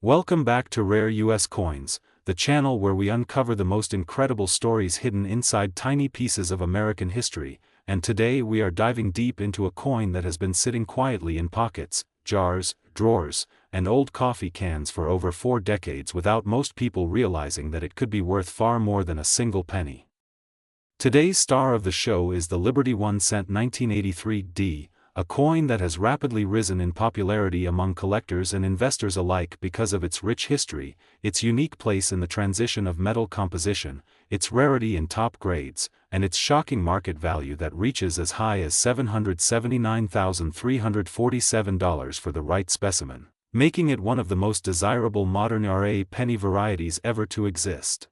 Welcome back to Rare US Coins, the channel where we uncover the most incredible stories hidden inside tiny pieces of American history, and today we are diving deep into a coin that has been sitting quietly in pockets, jars, drawers, and old coffee cans for over 4 decades without most people realizing that it could be worth far more than a single penny. Today's star of the show is the Liberty 1 cent 1983 D, a coin that has rapidly risen in popularity among collectors and investors alike because of its rich history, its unique place in the transition of metal composition, its rarity in top grades, and its shocking market value that reaches as high as $779,347 for the right specimen, making it one of the most desirable modern RA penny varieties ever to exist.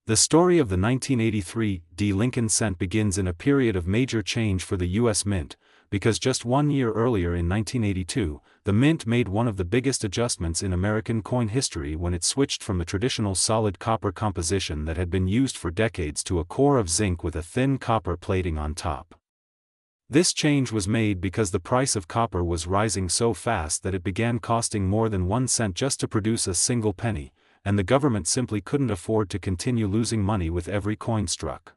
The story of the 1983 D Lincoln cent begins in a period of major change for the U.S. Mint, because just 1 year earlier in 1982, the Mint made one of the biggest adjustments in American coin history when it switched from the traditional solid copper composition that had been used for decades to a core of zinc with a thin copper plating on top. This change was made because the price of copper was rising so fast that it began costing more than 1 cent just to produce a single penny, and the government simply couldn't afford to continue losing money with every coin struck.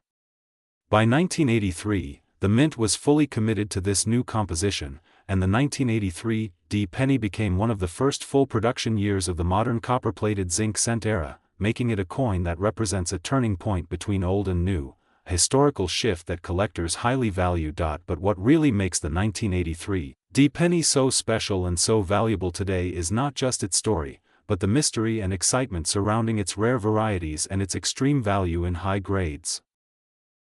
By 1983, the Mint was fully committed to this new composition, and the 1983 D penny became one of the first full production years of the modern copper-plated zinc cent era, making it a coin that represents a turning point between old and new, a historical shift that collectors highly value. But what really makes the 1983 D penny so special and so valuable today is not just its story, but the mystery and excitement surrounding its rare varieties and its extreme value in high grades.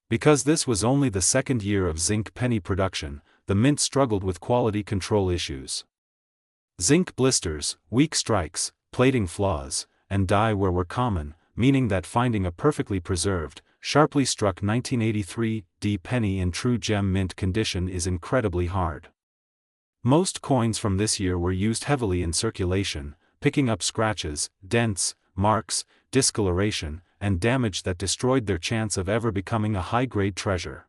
Because this was only the second year of zinc penny production, the Mint struggled with quality control issues. Zinc blisters, weak strikes, plating flaws, and die wear were common, meaning that finding a perfectly preserved, sharply struck 1983 D penny in true gem mint condition is incredibly hard. Most coins from this year were used heavily in circulation, picking up scratches, dents, marks, discoloration, and damage that destroyed their chance of ever becoming a high-grade treasure.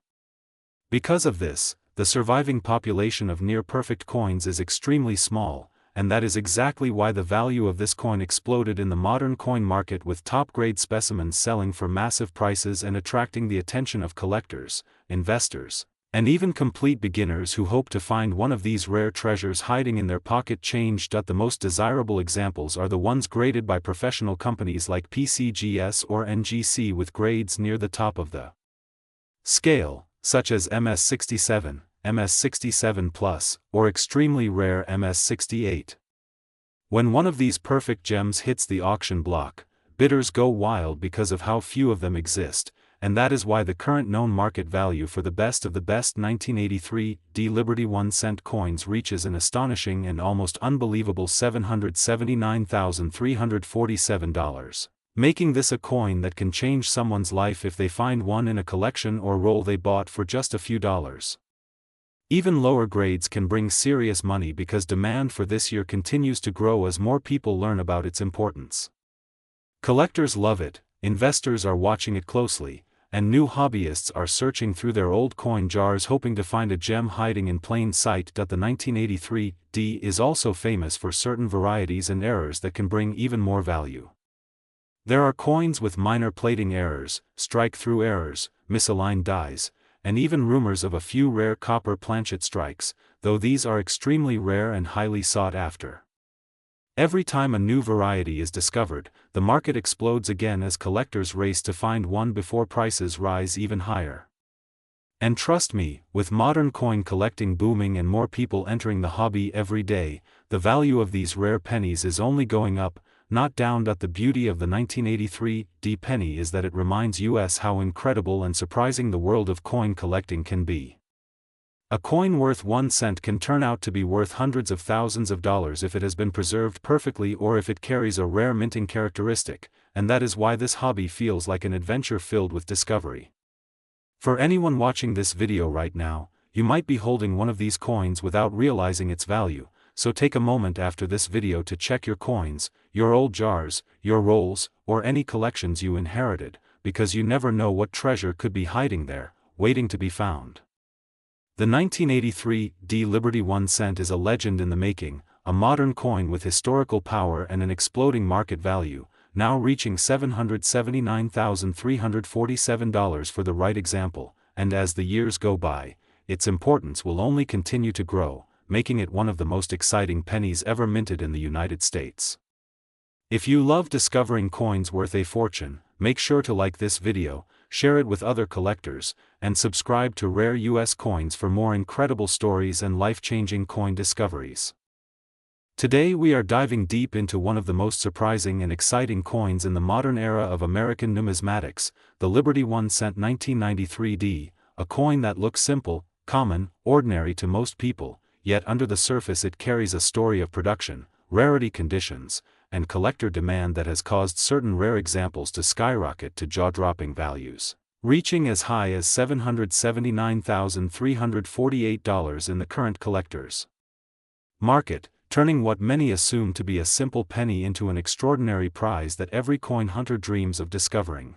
Because of this, the surviving population of near-perfect coins is extremely small, and that is exactly why the value of this coin exploded in the modern coin market, with top-grade specimens selling for massive prices and attracting the attention of collectors, investors, and even complete beginners who hope to find one of these rare treasures hiding in their pocket change. The most desirable examples are the ones graded by professional companies like PCGS or NGC with grades near the top of the scale, such as MS67, MS67 Plus, or extremely rare MS68. When one of these perfect gems hits the auction block, bidders go wild because of how few of them exist, and that is why the current known market value for the best of the best 1983 D Liberty 1 cent coins reaches an astonishing and almost unbelievable $779,347, making this a coin that can change someone's life if they find one in a collection or roll they bought for just a few dollars. Even lower grades can bring serious money because demand for this year continues to grow as more people learn about its importance. Collectors love it, investors are watching it closely, and new hobbyists are searching through their old coin jars hoping to find a gem hiding in plain sight. The 1983 D is also famous for certain varieties and errors that can bring even more value. There are coins with minor plating errors, strike-through errors, misaligned dies, and even rumors of a few rare copper planchet strikes, though these are extremely rare and highly sought after. Every time a new variety is discovered, the market explodes again as collectors race to find one before prices rise even higher. And trust me, with modern coin collecting booming and more people entering the hobby every day, the value of these rare pennies is only going up, not down. The beauty of the 1983 D penny is that it reminds us how incredible and surprising the world of coin collecting can be. A coin worth 1 cent can turn out to be worth hundreds of thousands of dollars if it has been preserved perfectly or if it carries a rare minting characteristic, and that is why this hobby feels like an adventure filled with discovery. For anyone watching this video right now, you might be holding one of these coins without realizing its value, so take a moment after this video to check your coins, your old jars, your rolls, or any collections you inherited, because you never know what treasure could be hiding there, waiting to be found. The 1983 D Liberty 1 cent is a legend in the making, a modern coin with historical power and an exploding market value, now reaching $779,347 for the right example, and as the years go by, its importance will only continue to grow, making it one of the most exciting pennies ever minted in the United States. If you love discovering coins worth a fortune, make sure to like this video, share it with other collectors, and subscribe to Rare US Coins for more incredible stories and life-changing coin discoveries. Today we are diving deep into one of the most surprising and exciting coins in the modern era of American numismatics, the Liberty 1 cent 1993 D, a coin that looks simple, common, ordinary to most people, yet under the surface it carries a story of production, rarity conditions, and collector demand that has caused certain rare examples to skyrocket to jaw-dropping values, reaching as high as $779,348 in the current collector's market, turning what many assume to be a simple penny into an extraordinary prize that every coin hunter dreams of discovering.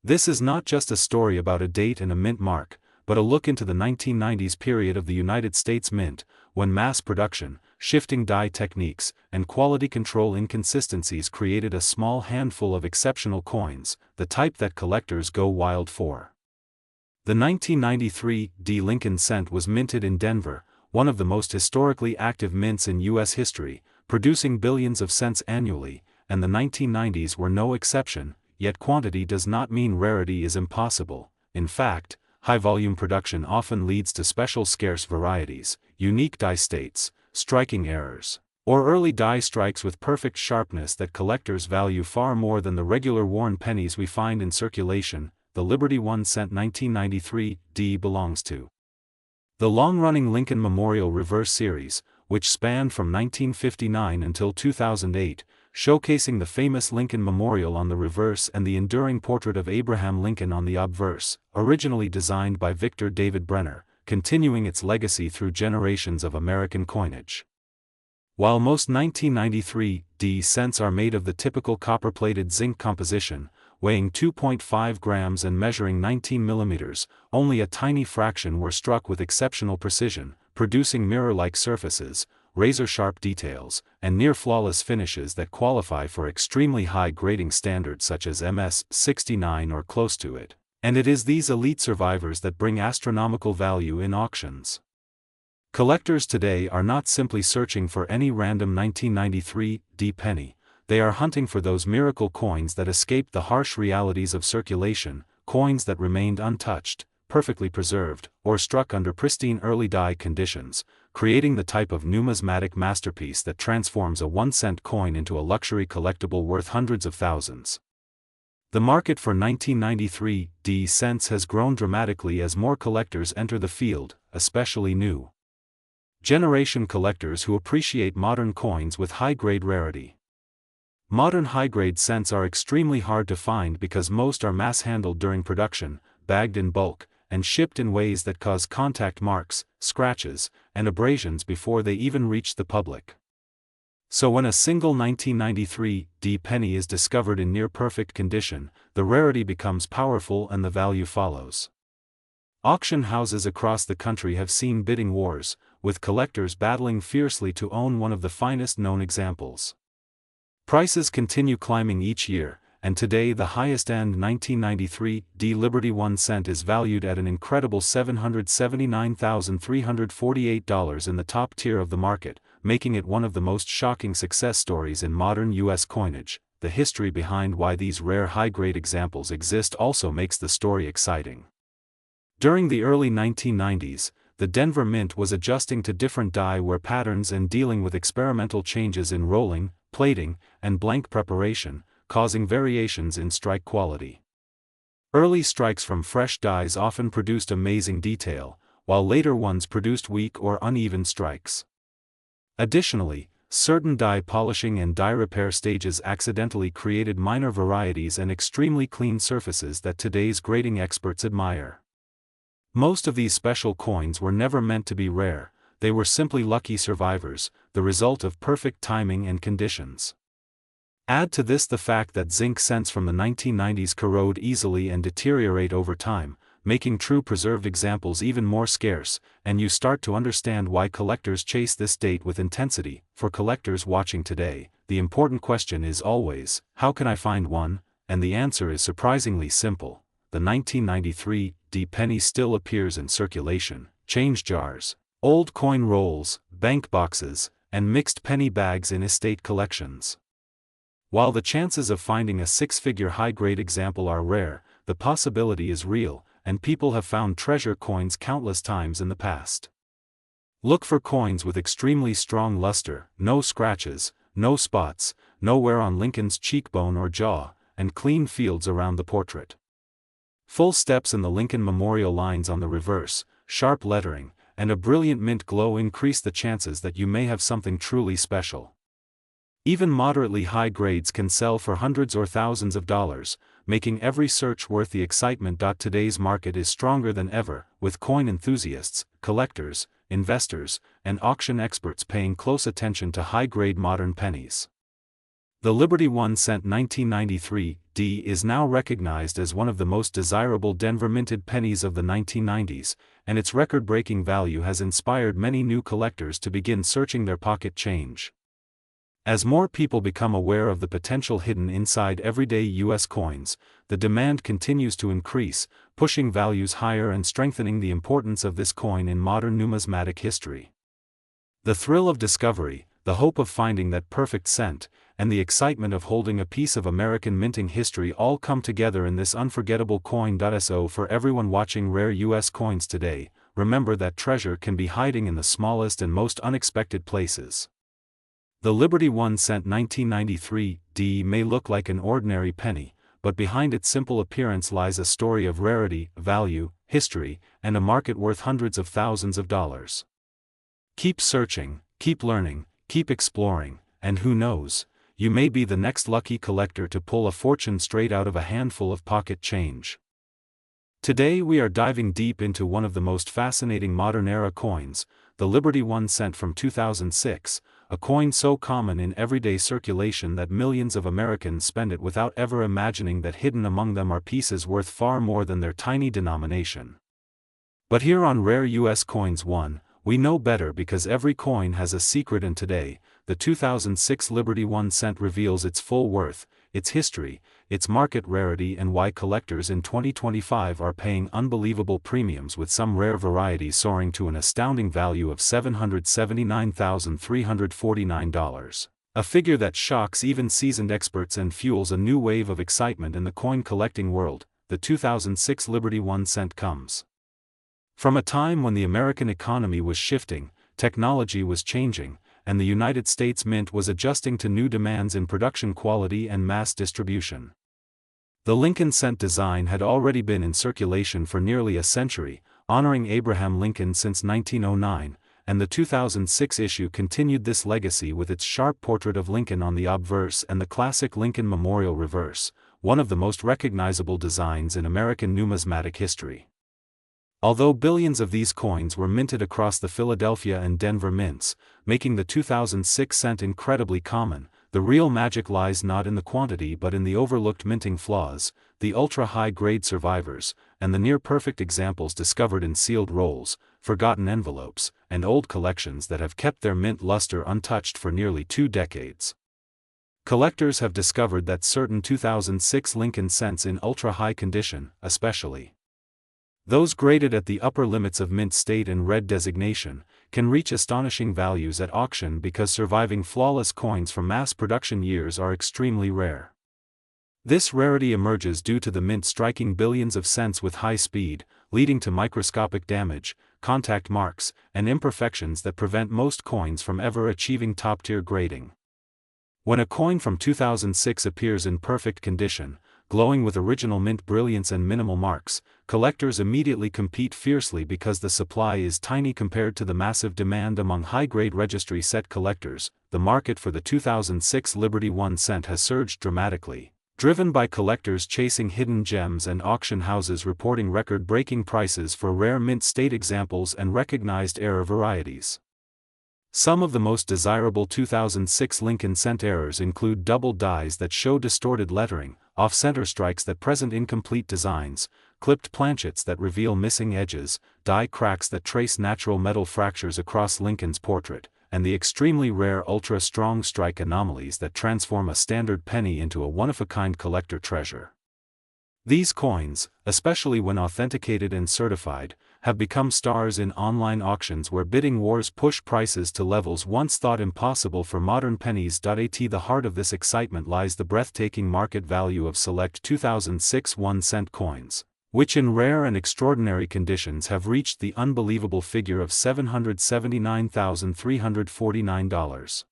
This is not just a story about a date and a mint mark, but a look into the 1990s period of the United States Mint, when mass production, shifting die techniques, and quality control inconsistencies created a small handful of exceptional coins, the type that collectors go wild for. The 1993 D Lincoln cent was minted in Denver, one of the most historically active mints in U.S. history, producing billions of cents annually, and the 1990s were no exception, yet quantity does not mean rarity is impossible. In fact, high-volume production often leads to special scarce varieties, unique die states, striking errors, or early die strikes with perfect sharpness that collectors value far more than the regular worn pennies we find in circulation. The Liberty 1 cent 1993 D belongs to the long-running Lincoln Memorial Reverse Series, which spanned from 1959 until 2008, showcasing the famous Lincoln Memorial on the reverse and the enduring portrait of Abraham Lincoln on the obverse, originally designed by Victor David Brenner, continuing its legacy through generations of American coinage. While most 1993 D cents are made of the typical copper-plated zinc composition, weighing 2.5 grams and measuring 19 millimeters, only a tiny fraction were struck with exceptional precision, producing mirror-like surfaces, razor-sharp details, and near-flawless finishes that qualify for extremely high grading standards such as MS-69 or close to it. And it is these elite survivors that bring astronomical value in auctions. Collectors today are not simply searching for any random 1993 D penny, they are hunting for those miracle coins that escaped the harsh realities of circulation, coins that remained untouched, perfectly preserved, or struck under pristine early die conditions, creating the type of numismatic masterpiece that transforms a 1-cent coin into a luxury collectible worth hundreds of thousands. The market for 1993 D cents has grown dramatically as more collectors enter the field, especially new generation collectors who appreciate modern coins with high-grade rarity. Modern high-grade cents are extremely hard to find because most are mass-handled during production, bagged in bulk, and shipped in ways that cause contact marks, scratches, and abrasions before they even reach the public. So when a single 1993 D penny is discovered in near-perfect condition, the rarity becomes powerful and the value follows. Auction houses across the country have seen bidding wars, with collectors battling fiercely to own one of the finest known examples. Prices continue climbing each year, and today the highest-end 1993 D Liberty 1 cent is valued at an incredible $779,348 in the top tier of the market, making it one of the most shocking success stories in modern U.S. coinage. The history behind why these rare high-grade examples exist also makes the story exciting. During the early 1990s, the Denver Mint was adjusting to different die wear patterns and dealing with experimental changes in rolling, plating, and blank preparation, causing variations in strike quality. Early strikes from fresh dies often produced amazing detail, while later ones produced weak or uneven strikes. Additionally, certain die polishing and die repair stages accidentally created minor varieties and extremely clean surfaces that today's grading experts admire. Most of these special coins were never meant to be rare, they were simply lucky survivors, the result of perfect timing and conditions. Add to this the fact that zinc cents from the 1990s corrode easily and deteriorate over time, making true preserved examples even more scarce, and you start to understand why collectors chase this date with intensity. For collectors watching today, the important question is always, how can I find one? And the answer is surprisingly simple. The 1993 penny still appears in circulation. Change jars, old coin rolls, bank boxes, and mixed penny bags in estate collections. While the chances of finding a six-figure high-grade example are rare, the possibility is real, and people have found treasure coins countless times in the past. Look for coins with extremely strong luster, no scratches, no spots, no wear on Lincoln's cheekbone or jaw, and clean fields around the portrait. Full steps in the Lincoln memorial lines on the reverse, sharp lettering, and a brilliant mint glow increase the chances that you may have something truly special. Even moderately high grades can sell for hundreds or thousands of dollars, making every search worth the excitement. Today's market is stronger than ever, with coin enthusiasts, collectors, investors, and auction experts paying close attention to high-grade modern pennies. The Liberty 1 cent 1993 is now recognized as one of the most desirable Denver minted pennies of the 1990s, and its record-breaking value has inspired many new collectors to begin searching their pocket change. As more people become aware of the potential hidden inside everyday U.S. coins, the demand continues to increase, pushing values higher and strengthening the importance of this coin in modern numismatic history. The thrill of discovery, the hope of finding that perfect cent, and the excitement of holding a piece of American minting history all come together in this unforgettable coin. So for everyone watching rare U.S. coins today, remember that treasure can be hiding in the smallest and most unexpected places. The Liberty 1 cent 1993 may look like an ordinary penny, but behind its simple appearance lies a story of rarity, value, history, and a market worth hundreds of thousands of dollars. Keep searching, keep learning, keep exploring, and who knows, you may be the next lucky collector to pull a fortune straight out of a handful of pocket change. Today we are diving deep into one of the most fascinating modern-era coins, the Liberty 1 cent from 2006, a coin so common in everyday circulation that millions of Americans spend it without ever imagining that hidden among them are pieces worth far more than their tiny denomination. But here on Rare U.S. Coins 1, we know better because every coin has a secret, and today, the 2006 Liberty 1 cent reveals its full worth, its history, its market rarity, and why collectors in 2025 are paying unbelievable premiums, with some rare varieties soaring to an astounding value of $779,349. A figure that shocks even seasoned experts and fuels a new wave of excitement in the coin collecting world. The 2006 Liberty 1 cent comes from a time when the American economy was shifting, technology was changing, and the United States Mint was adjusting to new demands in production quality and mass distribution. The Lincoln cent design had already been in circulation for nearly a century, honoring Abraham Lincoln since 1909, and the 2006 issue continued this legacy with its sharp portrait of Lincoln on the obverse and the classic Lincoln Memorial reverse, one of the most recognizable designs in American numismatic history. Although billions of these coins were minted across the Philadelphia and Denver mints, making the 2006 cent incredibly common, the real magic lies not in the quantity but in the overlooked minting flaws, the ultra-high-grade survivors, and the near-perfect examples discovered in sealed rolls, forgotten envelopes, and old collections that have kept their mint luster untouched for nearly 2 decades. Collectors have discovered that certain 2006 Lincoln cents in ultra-high condition, especially those graded at the upper limits of mint state and red designation, can reach astonishing values at auction because surviving flawless coins from mass production years are extremely rare. This rarity emerges due to the mint striking billions of cents with high speed, leading to microscopic damage, contact marks, and imperfections that prevent most coins from ever achieving top-tier grading. When a coin from 2006 appears in perfect condition, glowing with original mint brilliance and minimal marks, collectors immediately compete fiercely because the supply is tiny compared to the massive demand among high-grade registry set collectors. The market for the 2006 Liberty 1 cent has surged dramatically, driven by collectors chasing hidden gems and auction houses reporting record-breaking prices for rare mint state examples and recognized error varieties. Some of the most desirable 2006 Lincoln cent errors include double dies that show distorted lettering, off-center strikes that present incomplete designs, clipped planchets that reveal missing edges, die cracks that trace natural metal fractures across Lincoln's portrait, and the extremely rare ultra-strong strike anomalies that transform a standard penny into a one-of-a-kind collector treasure. These coins, especially when authenticated and certified, have become stars in online auctions where bidding wars push prices to levels once thought impossible for modern pennies. At the heart of this excitement lies the breathtaking market value of select 2006 1-cent coins, which in rare and extraordinary conditions have reached the unbelievable figure of $779,349.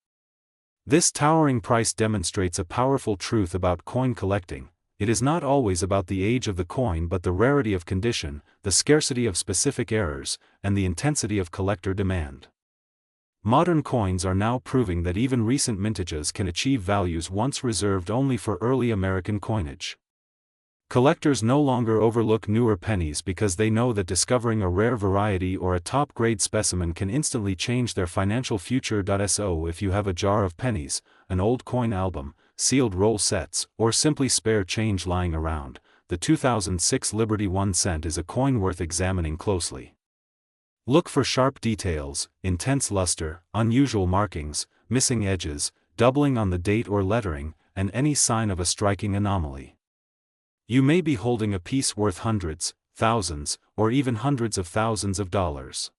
This towering price demonstrates a powerful truth about coin collecting. It is not always about the age of the coin but the rarity of condition, the scarcity of specific errors, and the intensity of collector demand. Modern coins are now proving that even recent mintages can achieve values once reserved only for early American coinage. Collectors no longer overlook newer pennies because they know that discovering a rare variety or a top-grade specimen can instantly change their financial future. So if you have a jar of pennies, an old coin album, sealed roll sets, or simply spare change lying around, the 2006 Liberty 1 cent is a coin worth examining closely. Look for sharp details, intense luster, unusual markings, missing edges, doubling on the date or lettering, and any sign of a striking anomaly. You may be holding a piece worth hundreds, thousands, or even hundreds of thousands of dollars.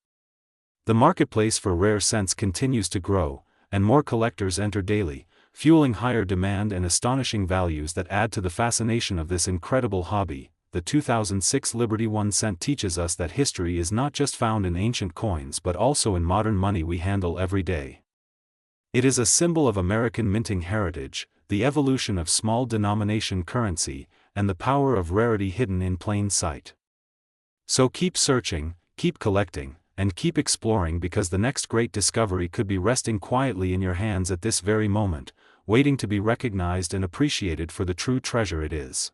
The marketplace for rare cents continues to grow, and more collectors enter daily, fueling higher demand and astonishing values that add to the fascination of this incredible hobby. The 2006 Liberty 1 cent teaches us that history is not just found in ancient coins but also in modern money we handle every day. It is a symbol of American minting heritage, the evolution of small denomination currency, and the power of rarity hidden in plain sight. So keep searching, keep collecting, and keep exploring because the next great discovery could be resting quietly in your hands at this very moment, waiting to be recognized and appreciated for the true treasure it is.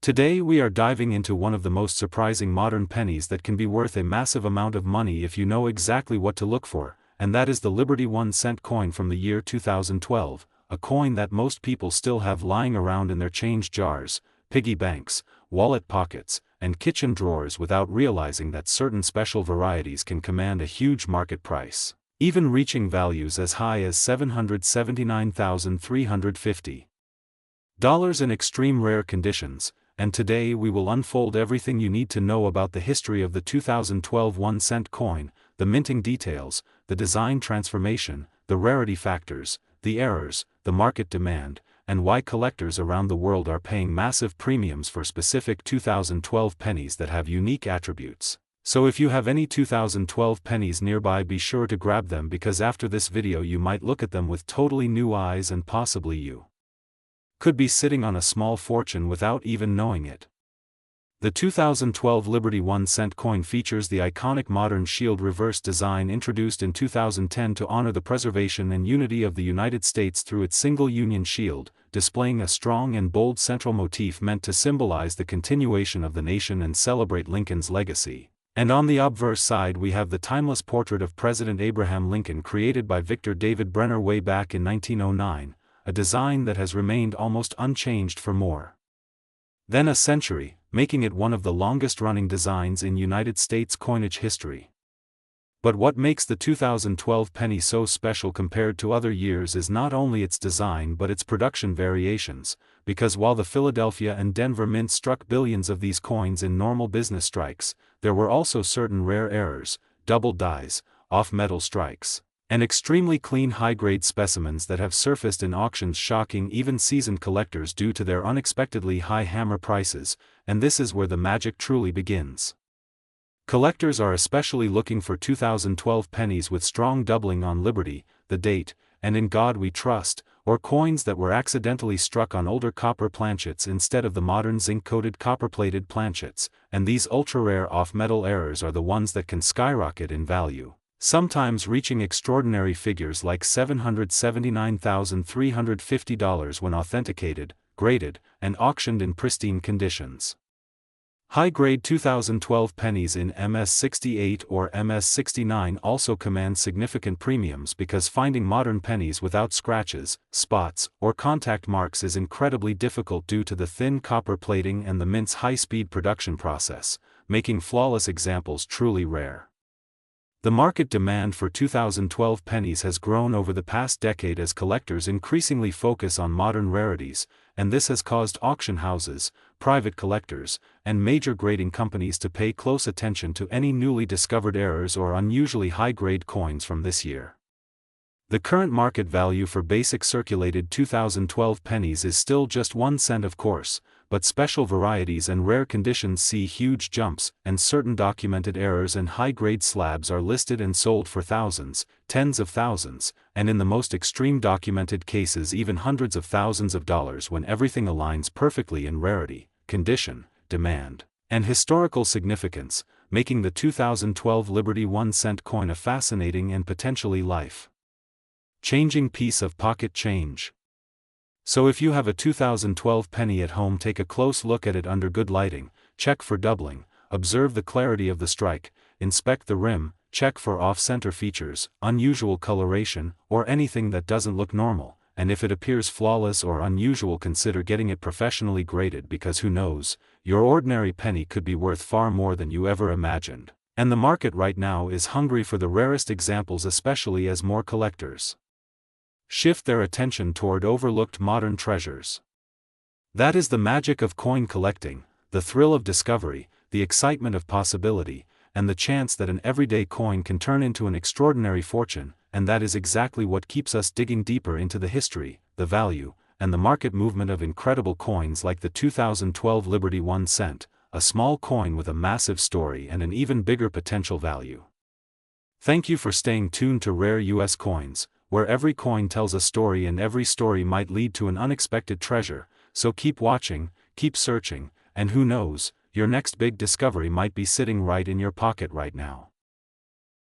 Today we are diving into one of the most surprising modern pennies that can be worth a massive amount of money if you know exactly what to look for, and that is the Liberty 1 cent coin from the year 2012, a coin that most people still have lying around in their change jars, piggy banks, wallet pockets, and kitchen drawers without realizing that certain special varieties can command a huge market price, even reaching values as high as $779,350 in extreme rare conditions. And today we will unfold everything you need to know about the history of the 2012 1 cent coin, the minting details, the design transformation, the rarity factors, the errors, the market demand, and why collectors around the world are paying massive premiums for specific 2012 pennies that have unique attributes. So if you have any 2012 pennies nearby, be sure to grab them because after this video you might look at them with totally new eyes and possibly you could be sitting on a small fortune without even knowing it. The 2012 Liberty 1 cent coin features the iconic modern shield reverse design introduced in 2010 to honor the preservation and unity of the United States through its single Union shield, displaying a strong and bold central motif meant to symbolize the continuation of the nation and celebrate Lincoln's legacy. And on the obverse side we have the timeless portrait of President Abraham Lincoln created by Victor David Brenner way back in 1909, a design that has remained almost unchanged for more than a century, making it one of the longest-running designs in United States coinage history. But what makes the 2012 penny so special compared to other years is not only its design but its production variations, because while the Philadelphia and Denver mints struck billions of these coins in normal business strikes, there were also certain rare errors, double dies, off-metal strikes, and extremely clean high-grade specimens that have surfaced in auctions, shocking even seasoned collectors due to their unexpectedly high hammer prices, and this is where the magic truly begins. Collectors are especially looking for 2012 pennies with strong doubling on Liberty, the date, and In God We Trust, or coins that were accidentally struck on older copper planchets instead of the modern zinc-coated copper-plated planchets, and these ultra-rare off-metal errors are the ones that can skyrocket in value, sometimes reaching extraordinary figures like $779,350 when authenticated, graded, and auctioned in pristine conditions. High-grade 2012 pennies in MS68 or MS69 also command significant premiums because finding modern pennies without scratches, spots, or contact marks is incredibly difficult due to the thin copper plating and the mint's high-speed production process, making flawless examples truly rare. The market demand for 2012 pennies has grown over the past decade as collectors increasingly focus on modern rarities, and this has caused auction houses, private collectors, and major grading companies to pay close attention to any newly discovered errors or unusually high-grade coins from this year. The current market value for basic circulated 2012 pennies is still just 1 cent, of course, but special varieties and rare conditions see huge jumps, and certain documented errors and high-grade slabs are listed and sold for thousands, tens of thousands, and in the most extreme documented cases even hundreds of thousands of dollars when everything aligns perfectly in rarity, condition, demand, and historical significance, making the 2012 Liberty 1 cent coin a fascinating and potentially life-changing piece of pocket change. So if you have a 2012 penny at home, take a close look at it under good lighting, check for doubling, observe the clarity of the strike, inspect the rim, check for off-center features, unusual coloration, or anything that doesn't look normal, and if it appears flawless or unusual, consider getting it professionally graded, because who knows, your ordinary penny could be worth far more than you ever imagined. And the market right now is hungry for the rarest examples, especially as more collectors shift their attention toward overlooked modern treasures. That is the magic of coin collecting, the thrill of discovery, the excitement of possibility, and the chance that an everyday coin can turn into an extraordinary fortune, and that is exactly what keeps us digging deeper into the history, the value, and the market movement of incredible coins like the 2012 Liberty 1 cent, a small coin with a massive story and an even bigger potential value. Thank you for staying tuned to Rare US Coins, where every coin tells a story and every story might lead to an unexpected treasure. So keep watching, keep searching, and who knows, your next big discovery might be sitting right in your pocket right now.